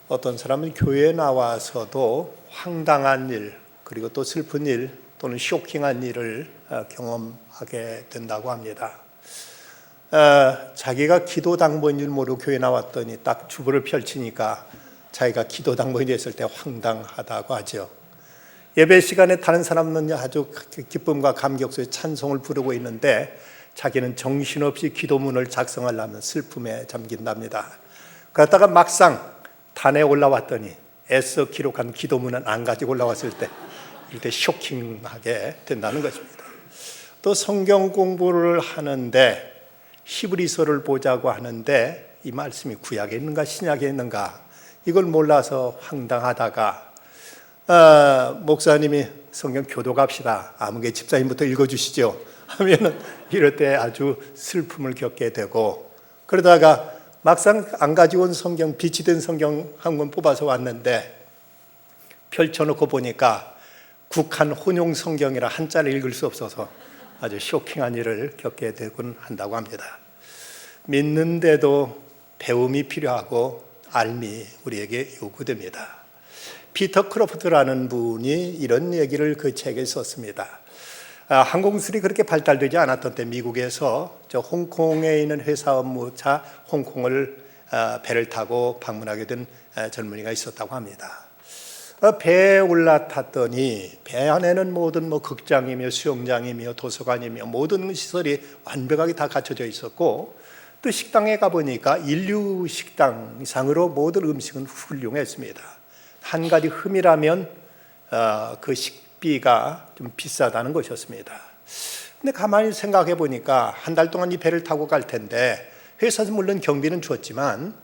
어떤 사람은 교회에 나와서도 황당한 일, 그리고 또 슬픈 일 또는 쇼킹한 일을 경험하게 된다고 합니다. 자기가 기도 당번인 줄 모르고 교회 나왔더니 딱 주보를 펼치니까 자기가 기도 당번이 됐을 때 황당하다고 하죠. 예배 시간에 다른 사람은 아주 기쁨과 감격 속에 찬송을 부르고 있는데 자기는 정신없이 기도문을 작성하려면 슬픔에 잠긴답니다. 그러다가 막상 단에 올라왔더니 애써 기록한 기도문은 안 가지고 올라왔을 때 이때 쇼킹하게 된다는 것입니다. 또 성경 공부를 하는데 히브리서를 보자고 하는데 이 말씀이 구약에 있는가 신약에 있는가 이걸 몰라서 황당하다가 목사님이 성경 교독합시다. 아무개 집사님부터 읽어주시죠 하면은 이럴 때 아주 슬픔을 겪게 되고, 그러다가 막상 안 가지고 온 성경, 빛이 된 성경 한 권 뽑아서 왔는데 펼쳐놓고 보니까 국한 혼용 성경이라 한자를 읽을 수 없어서 아주 쇼킹한 일을 겪게 되곤 한다고 합니다. 믿는데도 배움이 필요하고 알미 우리에게 요구됩니다. 피터 크로프트라는 분이 이런 얘기를 그 책에 썼습니다. 항공기술이 그렇게 발달되지 않았던 때 미국에서 홍콩에 있는 회사 업무차 홍콩을 배를 타고 방문하게 된 젊은이가 있었다고 합니다. 배에 올라탔더니 배 안에는 모든 극장이며 수영장이며 도서관이며 모든 시설이 완벽하게 다 갖춰져 있었고, 또 식당에 가보니까 인류 식당 이상으로 모든 음식은 훌륭했습니다. 한 가지 흠이라면 그 식비가 좀 비싸다는 것이었습니다. 근데 가만히 생각해 보니까 한 달 동안 이 배를 타고 갈 텐데 회사에서 물론 경비는 줬지만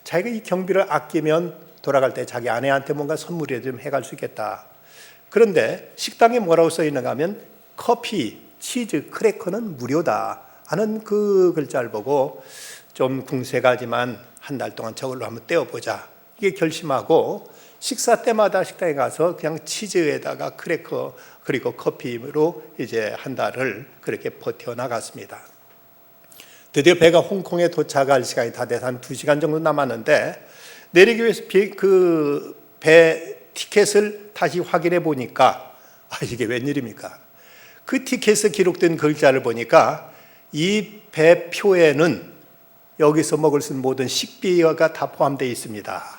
자기가 이 경비를 아끼면 돌아갈 때 자기 아내한테 뭔가 선물이라도 좀 해갈 수 있겠다. 그런데 식당에 뭐라고 써 있는가 하면 커피, 치즈, 크래커는 무료다 하는 그 글자를 보고 좀 궁색하지만 한 달 동안 저걸로 한번 떼어보자 이게 결심하고 식사 때마다 식당에 가서 그냥 치즈에다가 크래커 그리고 커피로 이제 한 달을 그렇게 버텨나갔습니다. 드디어 배가 홍콩에 도착할 시간이 다 돼서 한 2시간 정도 남았는데 내리기 위해서 그 배 티켓을 다시 확인해 보니까 이게 웬일입니까? 그 티켓에 기록된 글자를 보니까 이 배표에는 여기서 먹을 수 있는 모든 식비가 다 포함되어 있습니다.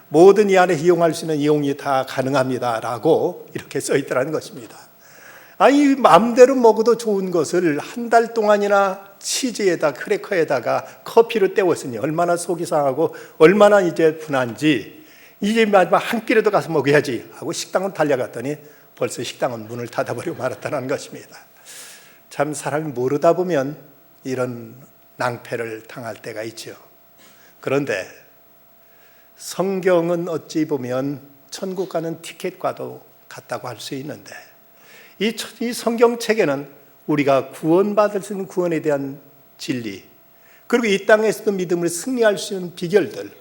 모든 이 안에 이용할 수 있는 이용이 다 가능합니다라고 이렇게 써 있더라는 것입니다. 아니 마음대로 먹어도 좋은 것을 한 달 동안이나 치즈에다 크래커에다가 커피로 때웠으니 얼마나 속이 상하고 얼마나 이제 분한지 이제 마지막 한 끼라도 가서 먹어야지 하고 식당은 달려갔더니 벌써 식당은 문을 닫아버리고 말았다는 것입니다. 참 사람이 모르다 보면 이런 낭패를 당할 때가 있죠. 그런데 성경은 어찌 보면 천국 가는 티켓과도 같다고 할 수 있는데 이 성경책에는 우리가 구원받을 수 있는 구원에 대한 진리, 그리고 이 땅에서도 믿음을 승리할 수 있는 비결들,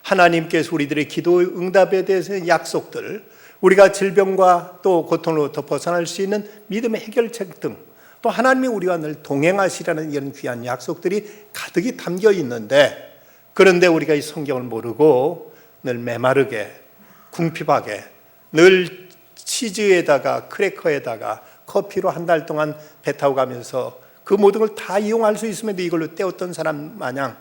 하나님께서 우리들의 기도 응답에 대해서의 약속들, 우리가 질병과 또 고통으로부터 벗어날 수 있는 믿음의 해결책 등, 또 하나님이 우리와 늘 동행하시라는 이런 귀한 약속들이 가득히 담겨 있는데, 그런데 우리가 이 성경을 모르고 늘 메마르게 궁핍하게 늘 치즈에다가 크래커에다가 커피로 한 달 동안 배 타고 가면서 그 모든 걸 다 이용할 수 있음에도 이걸로 때웠던 사람 마냥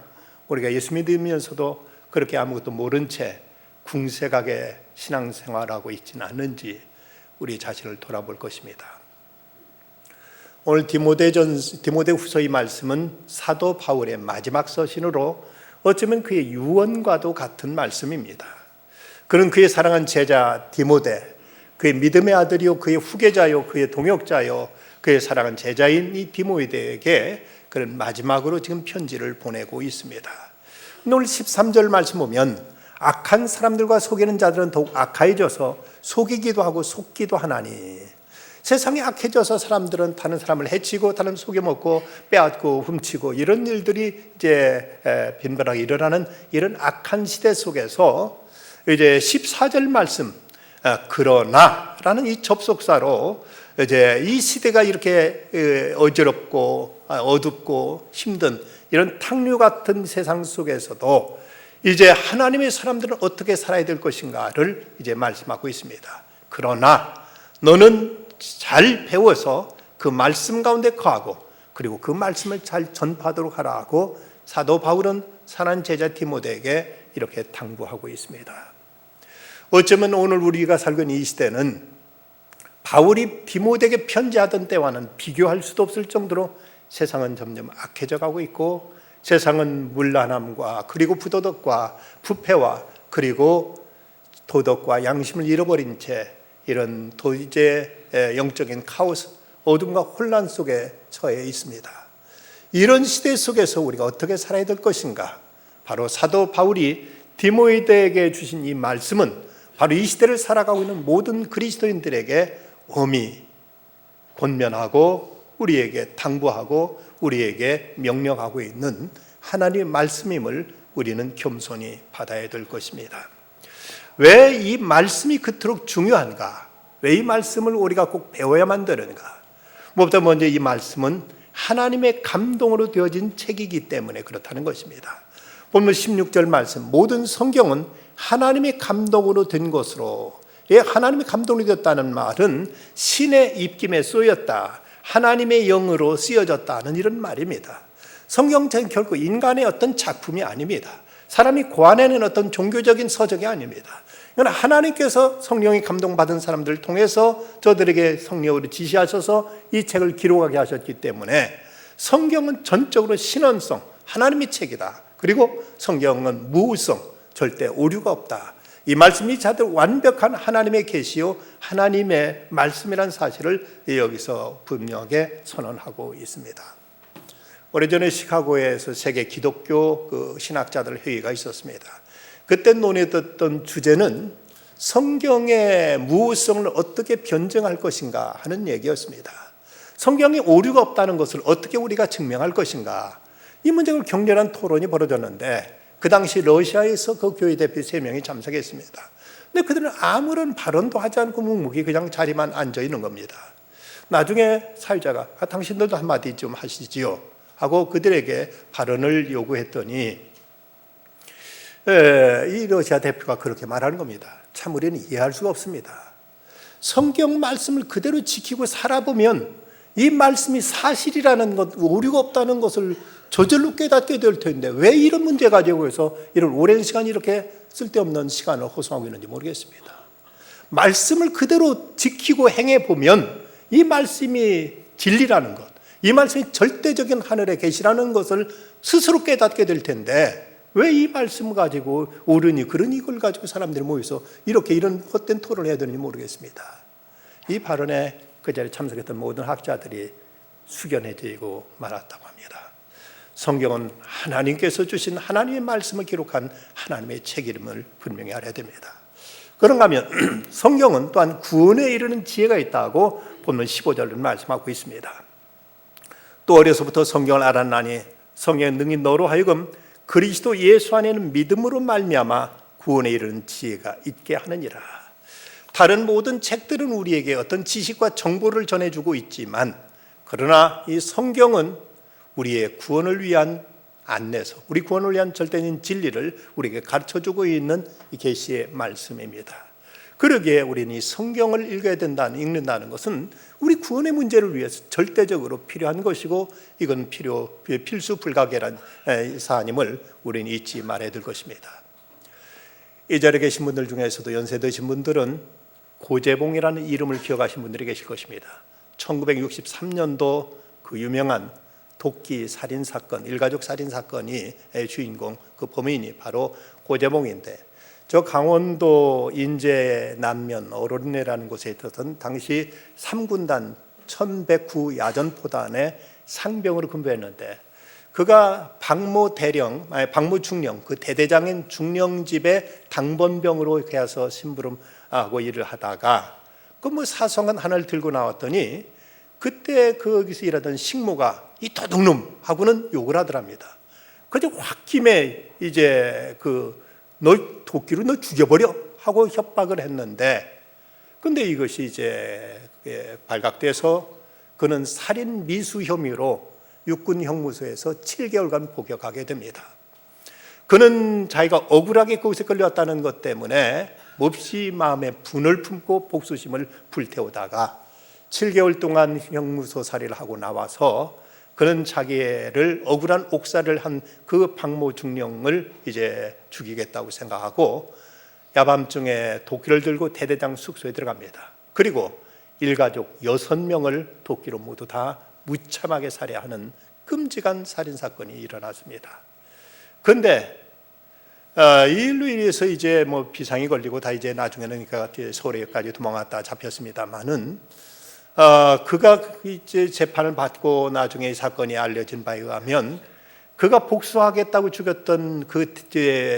우리가 예수 믿으면서도 그렇게 아무것도 모른 채 궁색하게 신앙생활하고 있지는 않는지 우리 자신을 돌아볼 것입니다. 오늘 디모데후서의 말씀은 사도 바울의 마지막 서신으로 어쩌면 그의 유언과도 같은 말씀입니다. 그는 그의 사랑한 제자 디모데, 그의 믿음의 아들이요 그의 후계자요 그의 동역자요 그의 사랑한 제자인 이 디모데에게 그런 마지막으로 지금 편지를 보내고 있습니다. 오늘 13절 말씀 보면 악한 사람들과 속이는 자들은 더욱 악해져서 속이기도 하고 속기도 하나니, 세상이 악해져서 사람들은 다른 사람을 해치고 다른 속여먹고 빼앗고 훔치고 이런 일들이 이제 빈번하게 일어나는 이런 악한 시대 속에서 이제 14절 말씀 그러나라는 이 접속사로 이제 이 시대가 이렇게 어지럽고 어둡고 힘든 이런 탕류 같은 세상 속에서도 이제 하나님의 사람들은 어떻게 살아야 될 것인가를 이제 말씀하고 있습니다. 그러나 너는 잘 배워서 그 말씀 가운데 거하고 그리고 그 말씀을 잘 전파하도록 하라 하고 사도 바울은 사랑하는 제자 디모데에게 이렇게 당부하고 있습니다. 어쩌면 오늘 우리가 살고 있는 이 시대는 바울이 디모데에게 편지하던 때와는 비교할 수도 없을 정도로 세상은 점점 악해져 가고 있고 세상은 문란함과 그리고 부도덕과 부패와 그리고 도덕과 양심을 잃어버린 채 이런 도저히 영적인 카오스, 어둠과 혼란 속에 처해 있습니다. 이런 시대 속에서 우리가 어떻게 살아야 될 것인가? 바로 사도 바울이 디모데에게 주신 이 말씀은 바로 이 시대를 살아가고 있는 모든 그리스도인들에게 엄히 권면하고 우리에게 당부하고 우리에게 명령하고 있는 하나님의 말씀임을 우리는 겸손히 받아야 될 것입니다. 왜 이 말씀이 그토록 중요한가? 왜 이 말씀을 우리가 꼭 배워야만 되는가? 무엇보다 먼저 이 말씀은 하나님의 감동으로 되어진 책이기 때문에 그렇다는 것입니다. 본문 16절 말씀, 모든 성경은 하나님의 감동으로 된 것으로, 하나님의 감동이 되었다는 말은 신의 입김에 쏘였다, 하나님의 영으로 쓰여졌다는 이런 말입니다. 성경책은 결코 인간의 어떤 작품이 아닙니다. 사람이 고안해낸 어떤 종교적인 서적이 아닙니다. 이건 하나님께서 성령이 감동받은 사람들을 통해서 저들에게 성령으로 지시하셔서 이 책을 기록하게 하셨기 때문에 성경은 전적으로 신원성, 하나님의 책이다. 그리고 성경은 무우성, 절대 오류가 없다. 이 말씀이 자들 완벽한 하나님의 계시요 하나님의 말씀이라는 사실을 여기서 분명하게 선언하고 있습니다. 오래전에 시카고에서 세계 기독교 신학자들 회의가 있었습니다. 그때 논의됐던 주제는 성경의 무우성을 어떻게 변증할 것인가 하는 얘기였습니다. 성경에 오류가 없다는 것을 어떻게 우리가 증명할 것인가, 이 문제로 격렬한 토론이 벌어졌는데 그 당시 러시아에서 그 교회 대표 3명이 참석했습니다. 근데 그들은 아무런 발언도 하지 않고 묵묵히 그냥 자리만 앉아 있는 겁니다. 나중에 사회자가 당신들도 한마디 좀 하시지요 하고 그들에게 발언을 요구했더니 이 러시아 대표가 그렇게 말하는 겁니다. 참 우리는 이해할 수가 없습니다. 성경 말씀을 그대로 지키고 살아보면 이 말씀이 사실이라는 것, 오류가 없다는 것을 저절로 깨닫게 될 텐데 왜 이런 문제 가지고 해서 이런 오랜 시간 이렇게 쓸데없는 시간을 호소하고 있는지 모르겠습니다. 말씀을 그대로 지키고 행해보면 이 말씀이 진리라는 것, 이 말씀이 절대적인 하늘의 계시라는 것을 스스로 깨닫게 될 텐데 왜 이 말씀을 가지고 옳으니 그러니 이걸 가지고 사람들이 모여서 이렇게 이런 헛된 토론을 해야 되는지 모르겠습니다. 이 발언에 그 자리에 참석했던 모든 학자들이 숙연해지고 말았다고 합니다. 성경은 하나님께서 주신 하나님의 말씀을 기록한 하나님의 책임을 분명히 알아야 됩니다. 그런가 하면 성경은 또한 구원에 이르는 지혜가 있다고 본문 15절을 말씀하고 있습니다. 또 어려서부터 성경을 알았나니 성령의 능히 너로 하여금 그리스도 예수 안에는 믿음으로 말미암아 구원에 이르는 지혜가 있게 하느니라. 다른 모든 책들은 우리에게 어떤 지식과 정보를 전해주고 있지만 그러나 이 성경은 우리의 구원을 위한 안내서, 우리 구원을 위한 절대적인 진리를 우리에게 가르쳐주고 있는 이 계시의 말씀입니다. 그러기에 우리는 이 성경을 읽는다는 것은 우리 구원의 문제를 위해서 절대적으로 필요한 것이고 이건 필수 불가결한 사안임을 우리는 잊지 말아야 될 것입니다. 이 자리에 계신 분들 중에서도 연세 드신 분들은 고재봉이라는 이름을 기억하신 분들이 계실 것입니다. 1963년도 그 유명한 도끼 살인사건, 일가족 살인사건이 주인공, 그 범인이 바로 고재봉인데 저 강원도 인제 남면 어린내라는 곳에 있었던 당시 3군단 1109 야전포단의 상병으로 근무했는데 그가 박모 중령, 그 대대장인 중령집의 당번병으로 가서 심부름하고 일을 하다가 그 사성한 하나를 들고 나왔더니 그때 거기서 일하던 식모가 이 도둑놈 하고는 욕을 하더랍니다. 그래서 홧김에 이제 너 도끼로 너 죽여버려 하고 협박을 했는데 근데 이것이 이제 발각돼서 그는 살인 미수 혐의로 육군 형무소에서 7개월간 복역하게 됩니다. 그는 자기가 억울하게 거기서 끌려왔다는 것 때문에 몹시 마음에 분을 품고 복수심을 불태우다가 7개월 동안 형무소살이를 하고 나와서 그는 자기를 억울한 옥살이를 한 그 박모 중령을 이제 죽이겠다고 생각하고 야밤중에 도끼를 들고 대대장 숙소에 들어갑니다. 그리고 일가족 6명을 도끼로 모두 다 무참하게 살해하는 끔찍한 살인사건이 일어났습니다. 그런데 이 일로 인해서 이제 뭐 비상이 걸리고 다 이제 나중에는 서울에까지 도망갔다 잡혔습니다만은 그가 이제 재판을 받고 나중에 이 사건이 알려진 바에 의하면 그가 복수하겠다고 죽였던 그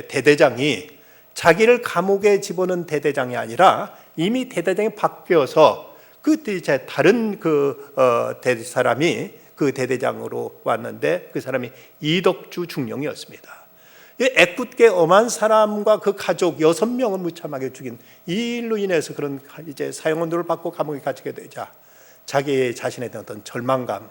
대대장이 자기를 감옥에 집어넣은 대대장이 아니라 이미 대대장이 바뀌어서 그 이제 다른 사람이 그 대대장으로 왔는데 그 사람이 이덕주 중령이었습니다. 애꿎게 엄한 사람과 그 가족 6명을 무참하게 죽인 이 일로 인해서 그런 이제 사형언도를 받고 감옥에 갇히게 되자 자기 자신에 대한 어떤 절망감,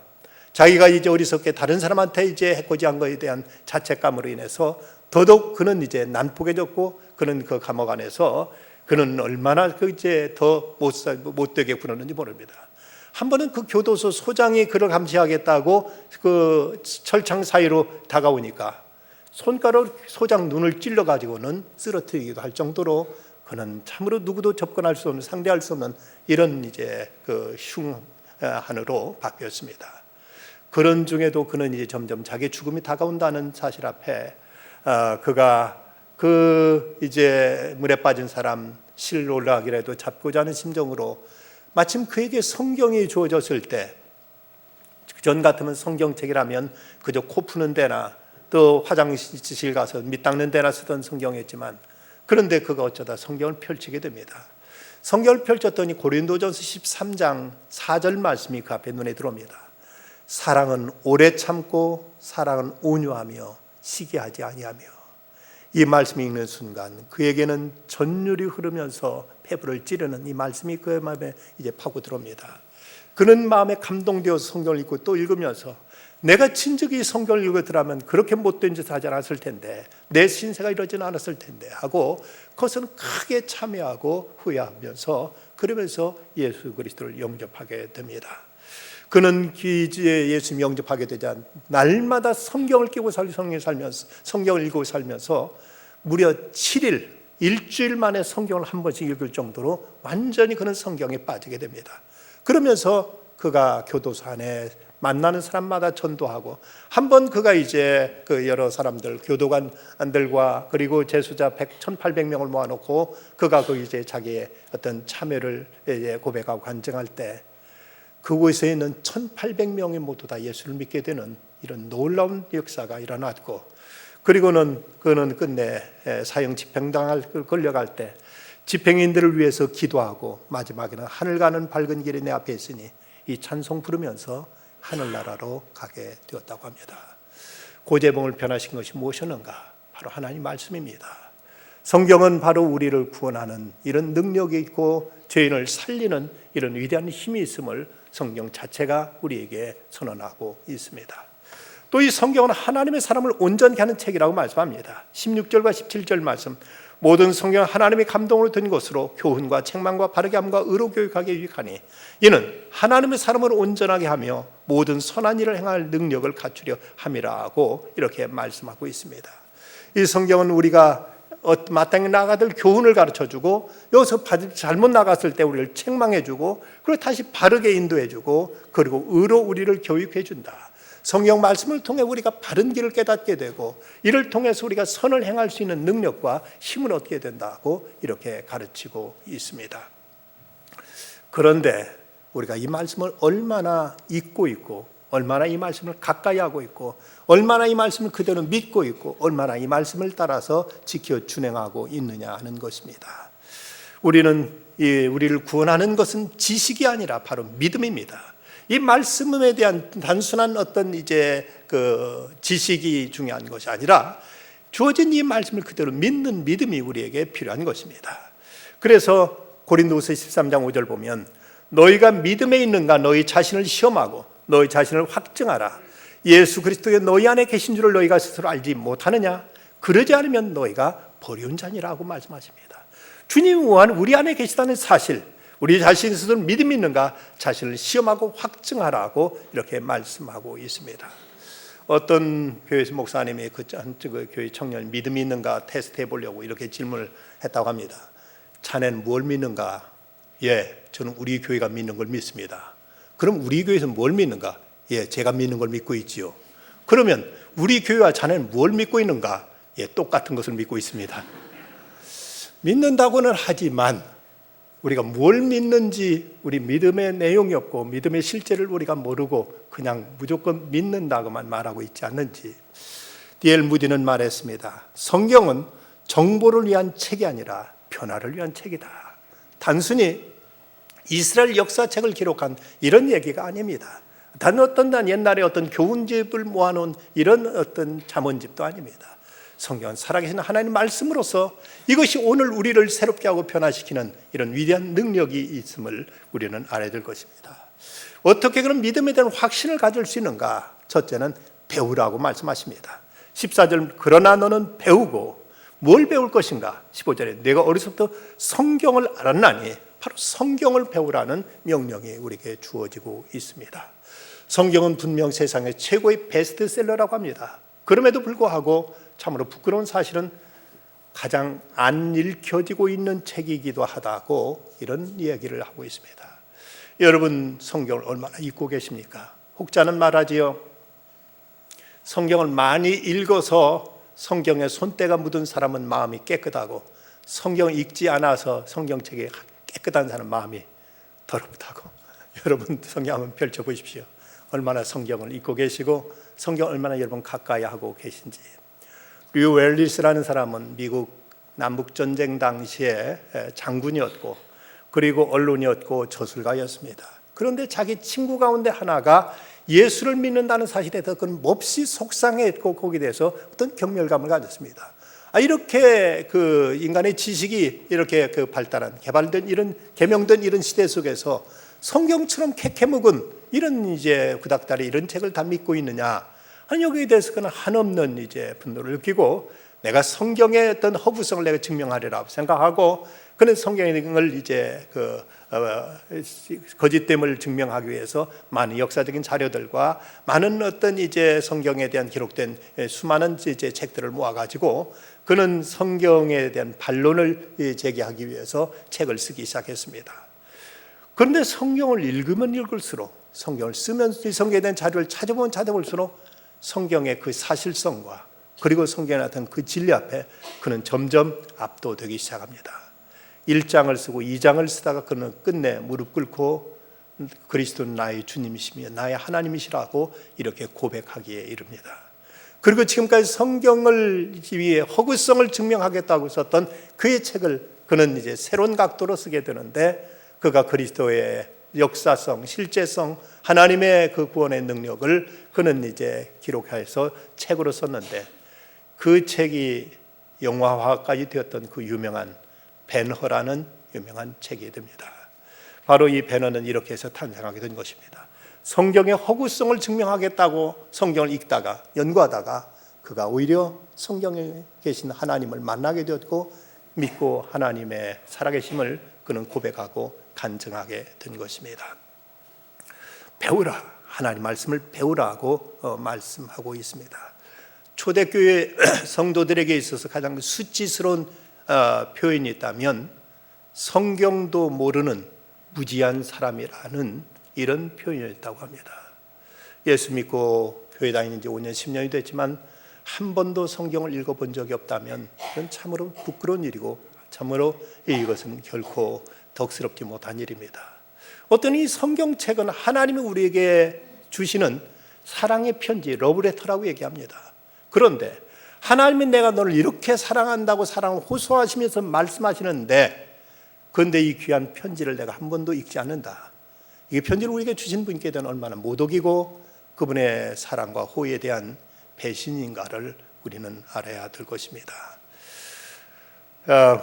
자기가 이제 어리석게 다른 사람한테 이제 해코지한 것에 대한 자책감으로 인해서 더더욱 그는 이제 난폭해졌고 그는 그 감옥 안에서 그는 얼마나 이제 더 못되게 굴었는지 모릅니다. 한 번은 그 교도소 소장이 그를 감시하겠다고 그 철창 사이로 다가오니까 손가락으로 소장 눈을 찔러 가지고는 쓰러뜨리기도 할 정도로 그는 참으로 누구도 접근할 수 없는, 상대할 수 없는 이런 이제 그 흉한으로 바뀌었습니다. 그런 중에도 그는 이제 점점 자기 죽음이 다가온다는 사실 앞에 그가 그 이제 물에 빠진 사람 실 올라가기라도 잡고자 하는 심정으로 마침 그에게 성경이 주어졌을 때, 전 같으면 성경책이라면 그저 코 푸는 데나 또 화장실 가서 밑 닦는 데나 쓰던 성경이었지만, 그런데 그가 어쩌다 성경을 펼치게 됩니다. 성경을 펼쳤더니 고린도전서 13장 4절 말씀이 그 앞에 눈에 들어옵니다. 사랑은 오래 참고 사랑은 온유하며 시기하지 아니하며. 이 말씀이 읽는 순간 그에게는 전율이 흐르면서 폐부를 찌르는 이 말씀이 그의 마음에 이제 파고 들어옵니다. 그는 마음에 감동되어서 성경을 읽고 또 읽으면서 내가 친적이 성경을 읽었더라면 그렇게 못된 짓을 하지 않았을 텐데, 내 신세가 이러지는 않았을 텐데 하고 그것은 크게 참여하고 후회하면서 그러면서 예수 그리스도를 영접하게 됩니다. 그는 이제 예수님 영접하게 되자 날마다 성경을 끼고 성경을 읽고 살면서 무려 7일, 일주일 만에 성경을 한 번씩 읽을 정도로 완전히 그는 성경에 빠지게 됩니다. 그러면서 그가 교도소 안에 만나는 사람마다 전도하고, 한번 그가 이제 그 여러 사람들, 교도관들과 그리고 재수자 1,800명을 모아놓고 그가 그 이제 자기의 어떤 참여를 고백하고 간증할 때 그곳에 있는 1,800명이 모두 다 예수를 믿게 되는 이런 놀라운 역사가 일어났고, 그리고는 그는 끝내 사형 집행당할 걸려갈 때 집행인들을 위해서 기도하고 마지막에는 하늘 가는 밝은 길이 내 앞에 있으니 이 찬송 부르면서 하늘나라로 가게 되었다고 합니다. 고재봉을 변화시킨 것이 무엇이었는가? 바로 하나님 말씀입니다. 성경은 바로 우리를 구원하는 이런 능력이 있고 죄인을 살리는 이런 위대한 힘이 있음을 성경 자체가 우리에게 선언하고 있습니다. 또 이 성경은 하나님의 사람을 온전케 하는 책이라고 말씀합니다. 16절과 17절 말씀, 모든 성경은 하나님의 감동으로 든 것으로 교훈과 책망과 바르게 함과 의로 교육하기에 유익하니 이는 하나님의 사람을 온전하게 하며 모든 선한 일을 행할 능력을 갖추려 함이라고 이렇게 말씀하고 있습니다. 이 성경은 우리가 마땅히 나가들 교훈을 가르쳐주고, 여기서 잘못 나갔을 때 우리를 책망해주고, 그리고 다시 바르게 인도해주고, 그리고 의로 우리를 교육해준다. 성경 말씀을 통해 우리가 바른 길을 깨닫게 되고, 이를 통해서 우리가 선을 행할 수 있는 능력과 힘을 얻게 된다고 이렇게 가르치고 있습니다. 그런데 우리가 이 말씀을 얼마나 잊고 있고, 얼마나 이 말씀을 가까이 하고 있고, 얼마나 이 말씀을 그대로 믿고 있고, 얼마나 이 말씀을 따라서 지켜 준행하고 있느냐 하는 것입니다. 우리를 구원하는 것은 지식이 아니라 바로 믿음입니다. 이 말씀에 대한 단순한 어떤 이제 그 지식이 중요한 것이 아니라 주어진 이 말씀을 그대로 믿는 믿음이 우리에게 필요한 것입니다. 그래서 고린도후서 13장 5절 보면 너희가 믿음에 있는가 너희 자신을 시험하고 너희 자신을 확증하라. 예수 그리스도의 너희 안에 계신 줄을 너희가 스스로 알지 못하느냐? 그러지 않으면 너희가 버려온 자니라고 말씀하십니다. 주님 우리 안에 계시다는 사실, 우리 자신 스스로 믿음이 있는가 자신을 시험하고 확증하라고 이렇게 말씀하고 있습니다. 어떤 교회에서 목사님이 그 교회 청년 믿음이 있는가 테스트해 보려고 이렇게 질문을 했다고 합니다. 자네는 뭘 믿는가? 예, 저는 우리 교회가 믿는 걸 믿습니다. 그럼 우리 교회에서 뭘 믿는가? 예, 제가 믿는 걸 믿고 있지요. 그러면 우리 교회와 자네는 뭘 믿고 있는가? 예, 똑같은 것을 믿고 있습니다. 믿는다고는 하지만 우리가 뭘 믿는지 우리 믿음의 내용이 없고 믿음의 실제를 우리가 모르고 그냥 무조건 믿는다고만 말하고 있지 않는지. D.L. 무디는 말했습니다. 성경은 정보를 위한 책이 아니라 변화를 위한 책이다. 단순히 이스라엘 역사책을 기록한 이런 얘기가 아닙니다. 단 옛날에 어떤 교훈집을 모아놓은 이런 어떤 잠언집도 아닙니다. 성경은 살아계신 하나님 말씀으로서 이것이 오늘 우리를 새롭게 하고 변화시키는 이런 위대한 능력이 있음을 우리는 알아야 될 것입니다. 어떻게 그런 믿음에 대한 확신을 가질 수 있는가? 첫째는 배우라고 말씀하십니다. 14절 그러나 너는 배우고 뭘 배울 것인가? 15절에 내가 어려서부터 성경을 알았나니 바로 성경을 배우라는 명령이 우리에게 주어지고 있습니다. 성경은 분명 세상의 최고의 베스트셀러라고 합니다. 그럼에도 불구하고 참으로 부끄러운 사실은 가장 안 읽혀지고 있는 책이기도 하다고 이런 이야기를 하고 있습니다. 여러분 성경을 얼마나 읽고 계십니까? 혹자는 말하지요. 성경을 많이 읽어서 성경에 손때가 묻은 사람은 마음이 깨끗하고 성경을 읽지 않아서 성경책이 깨끗한 사람 마음이 더럽다고. 여러분 성경 한번 펼쳐보십시오. 얼마나 성경을 읽고 계시고 성경 얼마나 여러분 가까이 하고 계신지. 류 웰리스라는 사람은 미국 남북전쟁 당시에 장군이었고 그리고 언론이었고 저술가였습니다. 그런데 자기 친구 가운데 하나가 예수를 믿는다는 사실에 더 그는 몹시 속상해했고 거기에 대해서 어떤 경멸감을 가졌습니다. 이렇게 그 인간의 지식이 이렇게 그 발달한 개발된 이런 개명된 이런 시대 속에서 성경처럼 캐캐묵은 이런 이제 구닥다리 이런 책을 다 믿고 있느냐? 아니 여기에 대해서 그는 한없는 이제 분노를 느끼고 내가 성경의 어떤 허구성을 내가 증명하리라고 생각하고 그는 성경을 이제 거짓됨을 증명하기 위해서 많은 역사적인 자료들과 많은 어떤 이제 성경에 대한 기록된 수많은 이제 책들을 모아가지고 그는 성경에 대한 반론을 제기하기 위해서 책을 쓰기 시작했습니다. 그런데 성경을 읽으면 읽을수록 성경을 쓰면서 성경에 대한 자료를 찾아보면 찾아볼수록 성경의 그 사실성과 그리고 성경에 나타난 그 진리 앞에 그는 점점 압도되기 시작합니다. 1장을 쓰고 2장을 쓰다가 그는 끝내 무릎 꿇고 그리스도는 나의 주님이시며 나의 하나님이시라고 이렇게 고백하기에 이릅니다. 그리고 지금까지 성경을 위해 허구성을 증명하겠다고 썼던 그의 책을 그는 이제 새로운 각도로 쓰게 되는데 그가 그리스도의 역사성, 실제성, 하나님의 그 구원의 능력을 그는 이제 기록해서 책으로 썼는데 그 책이 영화화까지 되었던 그 유명한 벤허라는 유명한 책이 됩니다. 바로 이 벤허는 이렇게 해서 탄생하게 된 것입니다. 성경의 허구성을 증명하겠다고 성경을 읽다가 연구하다가 그가 오히려 성경에 계신 하나님을 만나게 되었고 믿고 하나님의 살아계심을 그는 고백하고 간증하게 된 것입니다. 배우라, 하나님 말씀을 배우라고 말씀하고 있습니다. 초대교회 성도들에게 있어서 가장 수치스러운 표현이 있다면 성경도 모르는 무지한 사람이라는 이런 표현이었다고 합니다. 예수 믿고 교회 다니는 지 5년 10년이 됐지만 한 번도 성경을 읽어본 적이 없다면 그건 참으로 부끄러운 일이고 참으로 이것은 결코 덕스럽지 못한 일입니다. 어떤 이 성경책은 하나님이 우리에게 주시는 사랑의 편지, 러브레터라고 얘기합니다. 그런데 하나님이 내가 너를 이렇게 사랑한다고 사랑을 호소하시면서 말씀하시는데 그런데 이 귀한 편지를 내가 한 번도 읽지 않는다. 이 편지를 우리에게 주신 분께 대한 얼마나 모독이고 그분의 사랑과 호의에 대한 배신인가를 우리는 알아야 될 것입니다.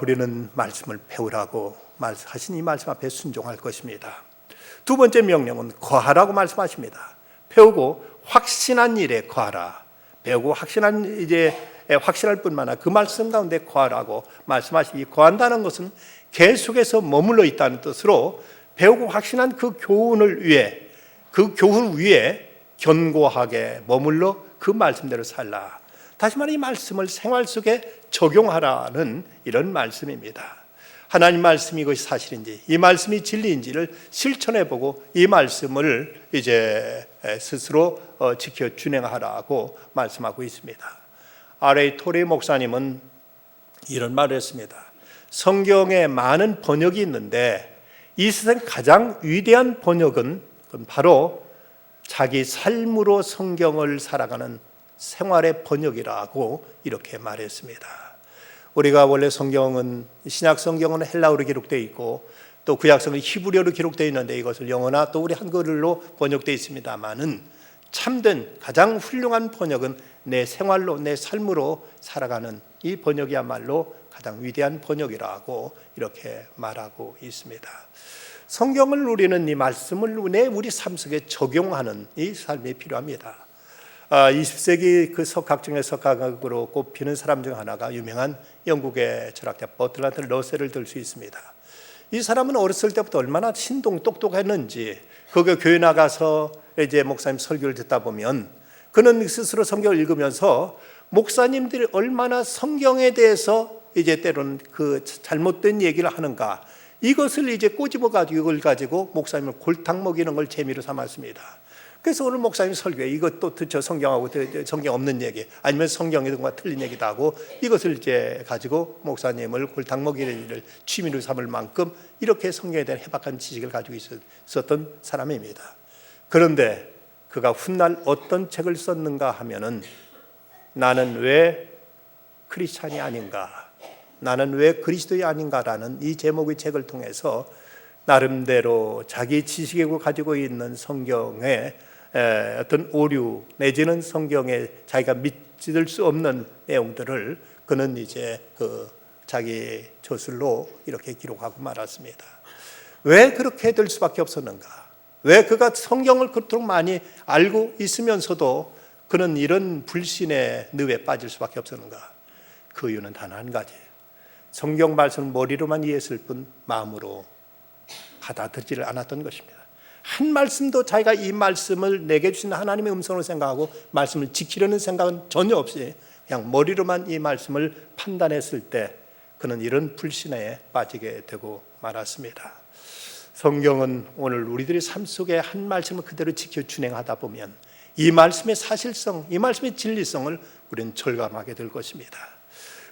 우리는 말씀을 배우라고 하신 이 말씀 앞에 순종할 것입니다. 두 번째 명령은 거하라고 말씀하십니다. 배우고 확신한 일에 거하라. 배우고 확신한 이제 확신할 뿐만 아니라 그 말씀 가운데 거하라고 말씀하시니, 거한다는 것은 계속해서 머물러 있다는 뜻으로 배우고 확신한 그 교훈을 위해, 그 교훈 위에 견고하게 머물러 그 말씀대로 살라. 다시 말해 이 말씀을 생활 속에 적용하라는 이런 말씀입니다. 하나님 말씀이 이것이 사실인지, 이 말씀이 진리인지를 실천해보고 이 말씀을 이제 스스로 지켜 준행하라고 말씀하고 있습니다. R.A. 토레이 목사님은 이런 말을 했습니다. 성경에 많은 번역이 있는데 이 세상 가장 위대한 번역은 바로 자기 삶으로 성경을 살아가는 생활의 번역이라고 이렇게 말했습니다. 우리가 원래 성경은, 신약 성경은 헬라어로 기록되어 있고 또 구약 성경은 히브리어로 기록되어 있는데 이것을 영어나 또 우리 한글로 번역되어 있습니다만은 참된 가장 훌륭한 번역은 내 생활로, 내 삶으로 살아가는 이 번역이야말로 가장 위대한 번역이라고 이렇게 말하고 있습니다. 성경을 우리는 이 말씀을 우리 삶 속에 적용하는 이 삶이 필요합니다. 20세기 그 석학 중에 석학으로 꼽히는 사람 중 하나가 유명한 영국의 철학자 버트란드 러셀을 들 수 있습니다. 이 사람은 어렸을 때부터 얼마나 똑똑했는지, 거기 교회 나가서 이제 목사님 설교를 듣다 보면 그는 스스로 성경을 읽으면서 목사님들이 얼마나 성경에 대해서 이제 때로는 그 잘못된 얘기를 하는가, 이것을 이제 꼬집어 가지고 이걸 가지고 목사님을 골탕 먹이는 걸 재미로 삼았습니다. 그래서 오늘 목사님 설교에 이것도 저 성경하고 성경 없는 얘기, 아니면 성경과 틀린 얘기도 하고 이것을 이제 가지고 목사님을 골탕 먹이는 일을 취미로 삼을 만큼 이렇게 성경에 대한 해박한 지식을 가지고 있었던 사람입니다. 그런데 그가 훗날 어떤 책을 썼는가 하면은 나는 왜 크리스찬이 아닌가, 나는 왜 그리스도이 아닌가라는 이 제목의 책을 통해서 나름대로 자기 지식이고 가지고 있는 성경의 어떤 오류 내지는 성경에 자기가 믿을 수 없는 내용들을 그는 이제 그 자기 저술로 이렇게 기록하고 말았습니다. 왜 그렇게 될 수밖에 없었는가? 왜 그가 성경을 그토록 많이 알고 있으면서도 그는 이런 불신의 늪에 빠질 수밖에 없었는가? 그 이유는 단 한 가지. 성경 말씀을 머리로만 이해했을 뿐 마음으로 받아들이지를 않았던 것입니다. 한 말씀도 자기가 이 말씀을 내게 주신 하나님의 음성으로 생각하고 말씀을 지키려는 생각은 전혀 없이 그냥 머리로만 이 말씀을 판단했을 때 그는 이런 불신에 빠지게 되고 말았습니다. 성경은 오늘 우리들의 삶 속에 한 말씀을 그대로 지켜 준행하다 보면 이 말씀의 사실성, 이 말씀의 진리성을 우리는 절감하게 될 것입니다.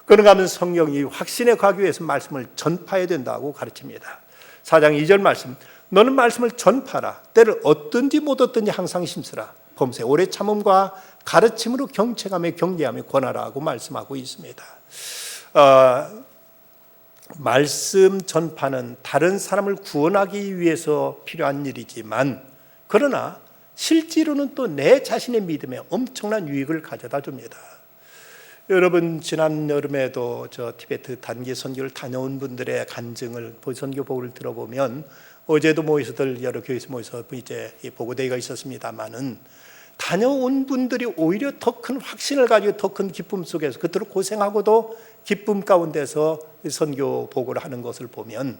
그런가 하면 성경이 확신에 가기 위해서 말씀을 전파해야 된다고 가르칩니다. 4장 2절 말씀, 너는 말씀을 전파라. 때를 얻든지 못 얻든지 항상 심쓰라. 범세 오래 참음과 가르침으로 경책하며 경계하며 권하라고 말씀하고 있습니다. 말씀 전파는 다른 사람을 구원하기 위해서 필요한 일이지만 그러나 실제로는 또 내 자신의 믿음에 엄청난 유익을 가져다 줍니다. 여러분 지난 여름에도 저 티베트 단기 선교를 다녀온 분들의 간증을 선교 보고를 들어보면 어제도 모여서들 여러 교회에서 모여서 이제 보고대회가 있었습니다만은 다녀온 분들이 오히려 더 큰 확신을 가지고 더 큰 기쁨 속에서 그토록 고생하고도 기쁨 가운데서 선교 보고를 하는 것을 보면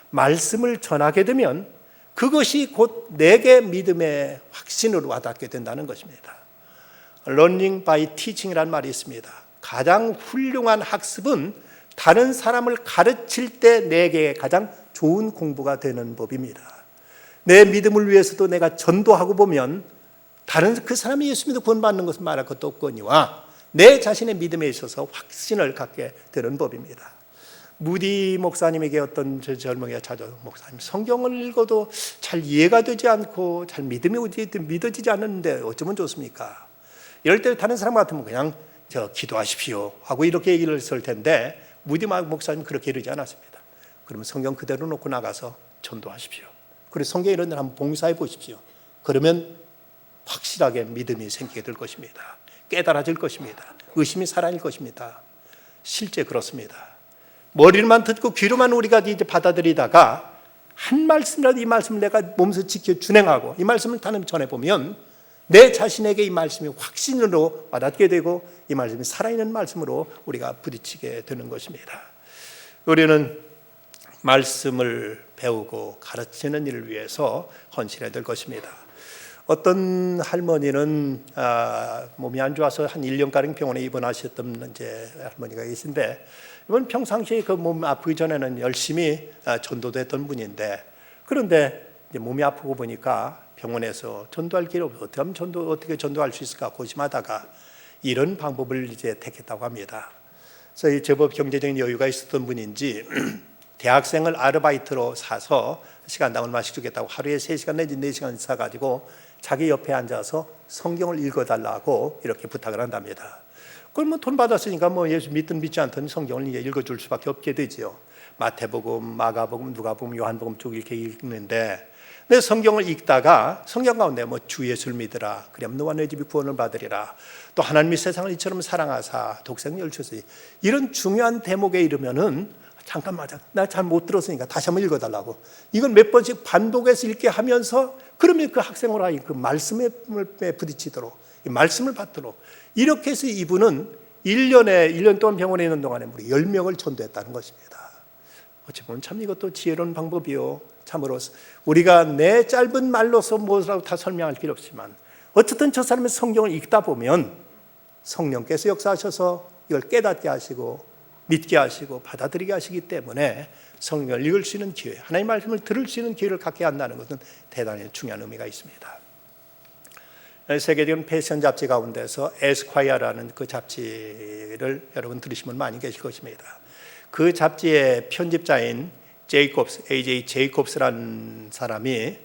말씀을 전하게 되면 그것이 곧 내게 믿음의 확신으로 와닿게 된다는 것입니다. Learning by teaching이라는 말이 있습니다. 가장 훌륭한 학습은 다른 사람을 가르칠 때 내게 가장 좋은 공부가 되는 법입니다. 내 믿음을 위해서도 내가 전도하고 보면 다른 그 사람이 예수 믿어 구원받는 것은 말할 것도 없거니와 내 자신의 믿음에 있어서 확신을 갖게 되는 법입니다. 무디 목사님에게 어떤 젊은이가 찾아서 목사님 성경을 읽어도 잘 이해가 되지 않고 잘 믿음이 믿어지지 않는데 어쩌면 좋습니까? 이럴 때 다른 사람 같으면 그냥 기도하십시오 하고 이렇게 얘기를 했을 텐데 무디 목사님 그렇게 이러지 않았습니다. 그러면 성경 그대로 놓고 나가서 전도하십시오. 그리고 성경에 이런 데 한번 봉사해 보십시오. 그러면 확실하게 믿음이 생기게 될 것입니다. 깨달아질 것입니다. 의심이 살아날 것입니다. 실제 그렇습니다. 머리로만 듣고 귀로만 우리가 이제 받아들이다가 한 말씀이라도 이 말씀을 내가 몸소 지켜 준행하고 이 말씀을 다른 전해보면 내 자신에게 이 말씀이 확신으로 와닿게 되고 이 말씀이 살아있는 말씀으로 우리가 부딪히게 되는 것입니다. 우리는 말씀을 배우고 가르치는 일을 위해서 헌신해야 될 것입니다. 어떤 할머니는 몸이 안 좋아서 한 1년가량 병원에 입원하셨던 이제 할머니가 계신데, 이번 평상시에 그 몸 아프기 전에는 열심히 전도됐던 분인데, 그런데 이제 몸이 아프고 보니까 병원에서 전도할 길이 없어. 어떻게 전도할 수 있을까 고심하다가 이런 방법을 이제 택했다고 합니다. 그래서 제법 경제적인 여유가 있었던 분인지 대학생을 아르바이트로 사서 시간당 얼마씩 주겠다고 하루에 3시간 내지 4시간 사가지고 자기 옆에 앉아서 성경을 읽어달라고 이렇게 부탁을 한답니다. 그럼 뭐 돈 받았으니까 뭐 예수 믿든 믿지 않든 성경을 이제 읽어줄 수밖에 없게 되지요. 마태복음, 마가복음, 누가복음, 요한복음 쭉 이렇게 읽는데, 내 성경을 읽다가 성경 가운데 뭐 주 예수를 믿으라, 그럼 너와 내 집이 구원을 받으리라, 또 하나님이 세상을 이처럼 사랑하사 독생자를 주셨으니, 이런 중요한 대목에 이르면은 잠깐만, 나 잘 못 들었으니까 다시 한번 읽어달라고, 이걸 몇 번씩 반복해서 읽게 하면서, 그러면 그 학생으로 하여금 그 말씀에 부딪히도록, 말씀을 받도록, 이렇게 해서 이분은 1년 동안 병원에 있는 동안에 우리 10명을 전도했다는 것입니다. 어찌 보면 참 이것도 지혜로운 방법이요. 참으로 우리가 내 짧은 말로서 무엇이라고 다 설명할 필요 없지만, 어쨌든 저 사람의 성경을 읽다 보면 성령께서 역사하셔서 이걸 깨닫게 하시고 믿게 하시고 받아들이게 하시기 때문에 성경을 읽을 수 있는 기회, 하나님의 말씀을 들을 수 있는 기회를 갖게 한다는 것은 대단히 중요한 의미가 있습니다. 세계적인 패션 잡지 가운데서 에스콰이어라는 그 잡지를 여러분 들으시면 많이 계실 것입니다. 그 잡지의 편집자인 AJ 제이콥스라는 사람이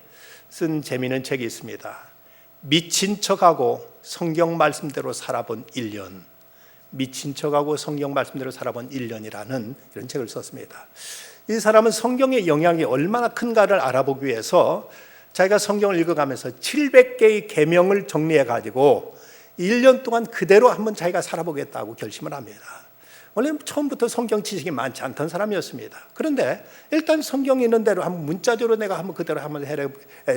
쓴 재미있는 책이 있습니다. 미친 척하고 성경 말씀대로 살아본 1년, 미친 척하고 성경 말씀대로 살아본 1년이라는 이런 책을 썼습니다. 이 사람은 성경의 영향이 얼마나 큰가를 알아보기 위해서 자기가 성경을 읽어가면서 700개의 계명을 정리해 가지고 1년 동안 그대로 한번 자기가 살아보겠다고 결심을 합니다. 원래 처음부터 성경 지식이 많지 않던 사람이었습니다. 그런데 일단 성경이 있는 대로 한번 문자적으로 내가 한번 그대로 한번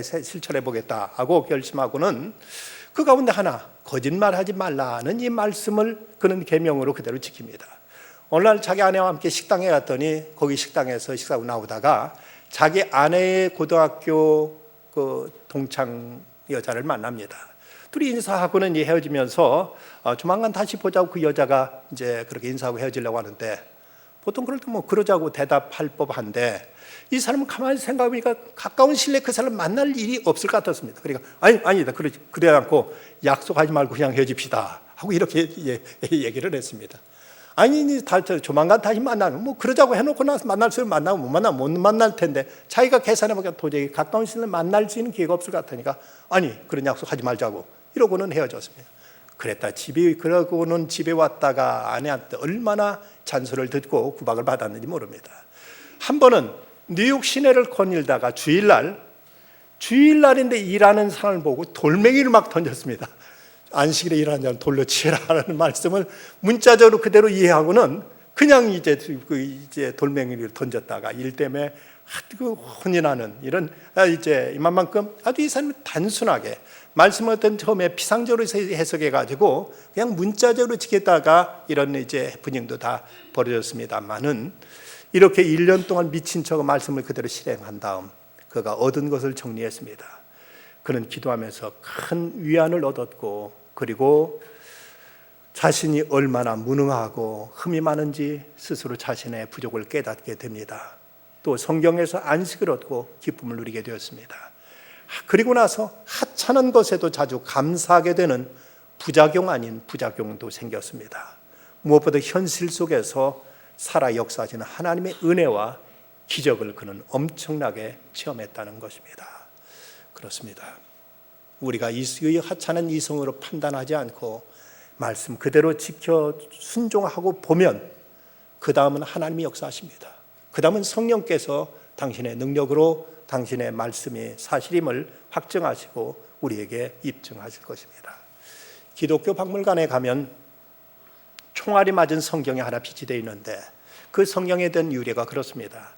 실천해 보겠다 하고 결심하고는 그 가운데 하나, 거짓말하지 말라는 이 말씀을 그는 계명으로 그대로 지킵니다. 어느 날 자기 아내와 함께 식당에 갔더니 거기 식당에서 식사하고 나오다가 자기 아내의 고등학교 그 동창 여자를 만납니다. 둘이 인사하고는 헤어지면서 조만간 다시 보자고 그 여자가 이제 그렇게 인사하고 헤어지려고 하는데, 보통 그럴 때 뭐 그러자고 대답할 법한데, 이 사람은 가만히 생각해보니까 가까운 시일에 그 사람 만날 일이 없을 것 같았습니다. 그러니까 아니다, 그러지 않고 약속하지 말고 그냥 헤어집시다 하고 이렇게 얘기를 했습니다. 아니, 조만간 다시 만나면 뭐 그러자고 해놓고 나서 만날 수 있으면 만나고 못 만날 텐데, 자기가 계산해보니까 도저히 가까운 시일에 만날 수 있는 기회가 없을 것 같으니까 아니, 그런 약속하지 말자고 이러고는 헤어졌습니다. 그러고는 집에 왔다가 아내한테 얼마나 잔소리를 듣고 구박을 받았는지 모릅니다. 한 번은 뉴욕 시내를 거닐다가 주일날인데 일하는 사람을 보고 돌멩이를 막 던졌습니다. 안식일에 일하는 자는 돌로 치라라는 말씀을 문자적으로 그대로 이해하고는 그냥 이제 돌멩이를 던졌다가 일 때문에 아주 혼인하는 이런 이제 이만큼 아주 이 사람이 단순하게 말씀을 어떤 처음에 피상적으로 해석해 가지고 그냥 문자적으로 지켰다가 이런 이제 분위기도 다 벌어졌습니다만은, 이렇게 1년 동안 미친 척 말씀을 그대로 실행한 다음 그가 얻은 것을 정리했습니다. 그는 기도하면서 큰 위안을 얻었고, 그리고 자신이 얼마나 무능하고 흠이 많은지 스스로 자신의 부족을 깨닫게 됩니다. 또 성경에서 안식을 얻고 기쁨을 누리게 되었습니다. 그리고 나서 하찮은 것에도 자주 감사하게 되는 부작용 아닌 부작용도 생겼습니다. 무엇보다 현실 속에서 살아 역사하시는 하나님의 은혜와 기적을 그는 엄청나게 체험했다는 것입니다. 그렇습니다. 우리가 이 하찮은 이성으로 판단하지 않고 말씀 그대로 지켜 순종하고 보면 그 다음은 하나님이 역사하십니다. 그 다음은 성령께서 당신의 능력으로 당신의 말씀이 사실임을 확증하시고 우리에게 입증하실 것입니다. 기독교 박물관에 가면 총알이 맞은 성경이 하나 비치되어 있는데, 그 성경에 대한 유래가 그렇습니다.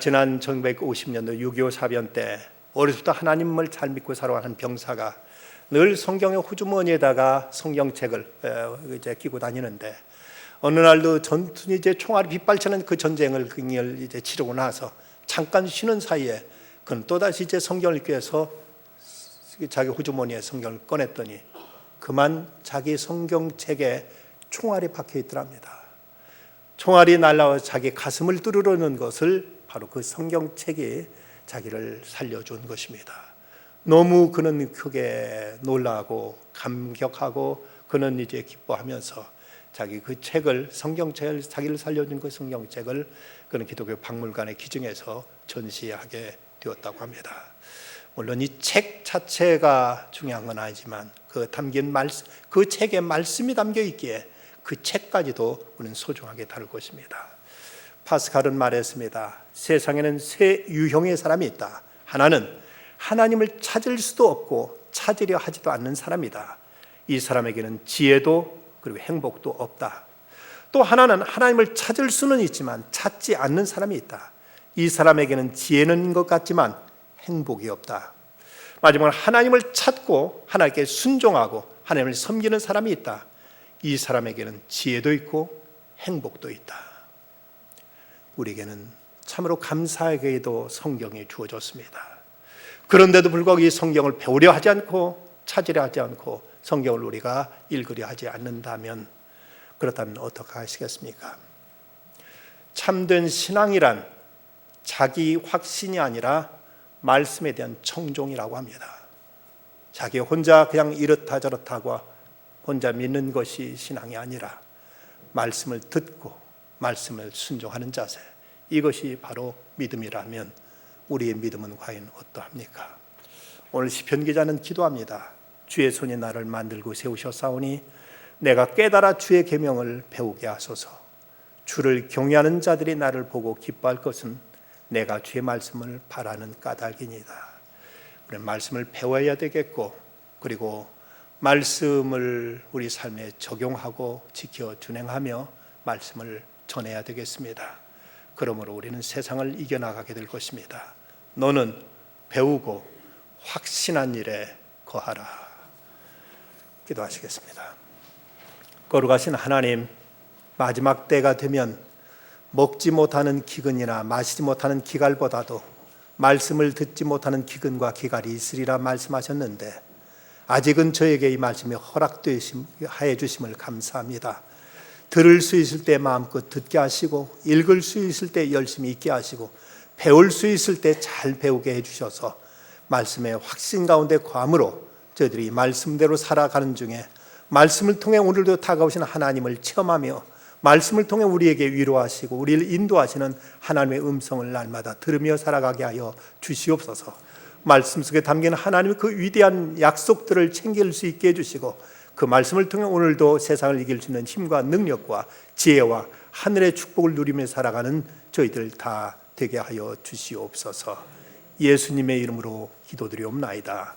지난 1950년도 6.25 사변 때 어려서부터 하나님을 잘 믿고 살아가는 병사가 늘 성경의 호주머니에다가 성경책을 이제 끼고 다니는데 어느 날도 전투 이제 총알이 빗발치는 그 전쟁을 이제 치르고 나서 잠깐 쉬는 사이에 그는 또다시 이제 성경을 꿰서 자기 호주머니에 성경을 꺼냈더니 그만 자기 성경책에 총알이 박혀 있더랍니다. 총알이 날라와 자기 가슴을 뚫으려는 것을 바로 그 성경책이 자기를 살려준 것입니다. 너무 그는 크게 놀라고 감격하고 그는 이제 기뻐하면서 자기 그 책을 성경책을 자기를 살려준 그 성경책을 그는 기독교 박물관에 기증해서 전시하게 되었다고 합니다. 물론 이 책 자체가 중요한 건 아니지만 그 담긴 말씀, 그 책에 말씀이 담겨 있기에 그 책까지도 우리는 소중하게 다룰 것입니다. 파스칼은 말했습니다. 세상에는 세 유형의 사람이 있다. 하나는 하나님을 찾을 수도 없고 찾으려 하지도 않는 사람이다. 이 사람에게는 지혜도 그리고 행복도 없다. 또 하나는 하나님을 찾을 수는 있지만 찾지 않는 사람이 있다. 이 사람에게는 지혜는 있는 것 같지만 행복이 없다. 마지막으로 하나님을 찾고 하나님께 순종하고 하나님을 섬기는 사람이 있다. 이 사람에게는 지혜도 있고 행복도 있다. 우리에게는 참으로 감사하게도 성경이 주어졌습니다. 그런데도 불구하고 이 성경을 배우려 하지 않고 찾으려 하지 않고 성경을 우리가 읽으려 하지 않는다면 그렇다면 어떻게 하시겠습니까? 참된 신앙이란 자기 확신이 아니라 말씀에 대한 청종이라고 합니다. 자기 혼자 그냥 이렇다 저렇다 하고 혼자 믿는 것이 신앙이 아니라 말씀을 듣고 말씀을 순종하는 자세, 이것이 바로 믿음이라면 우리의 믿음은 과연 어떠합니까? 오늘 시편 기자는 기도합니다. 주의 손이 나를 만들고 세우셨사오니 내가 깨달아 주의 계명을 배우게 하소서. 주를 경외하는 자들이 나를 보고 기뻐할 것은 내가 주의 말씀을 바라는 까닭이니이다. 우리는 말씀을 배워야 되겠고 그리고 말씀을 우리 삶에 적용하고 지켜 준행하며 말씀을 전해야 되겠습니다. 그러므로 우리는 세상을 이겨나가게 될 것입니다. 너는 배우고 확신한 일에 거하라. 기도하시겠습니다. 거룩하신 하나님, 마지막 때가 되면 먹지 못하는 기근이나 마시지 못하는 기갈보다도 말씀을 듣지 못하는 기근과 기갈이 있으리라 말씀하셨는데 아직은 저에게 이 말씀이 허락하여 주심을 감사합니다. 들을 수 있을 때 마음껏 듣게 하시고 읽을 수 있을 때 열심히 읽게 하시고 배울 수 있을 때 잘 배우게 해주셔서 말씀의 확신 가운데 거함으로 저희들이 말씀대로 살아가는 중에 말씀을 통해 오늘도 다가오신 하나님을 체험하며 말씀을 통해 우리에게 위로하시고 우리를 인도하시는 하나님의 음성을 날마다 들으며 살아가게 하여 주시옵소서. 말씀 속에 담긴 하나님의 그 위대한 약속들을 챙길 수 있게 해주시고 그 말씀을 통해 오늘도 세상을 이길 수 있는 힘과 능력과 지혜와 하늘의 축복을 누리며 살아가는 저희들 다 되게 하여 주시옵소서. 예수님의 이름으로 기도드리옵나이다.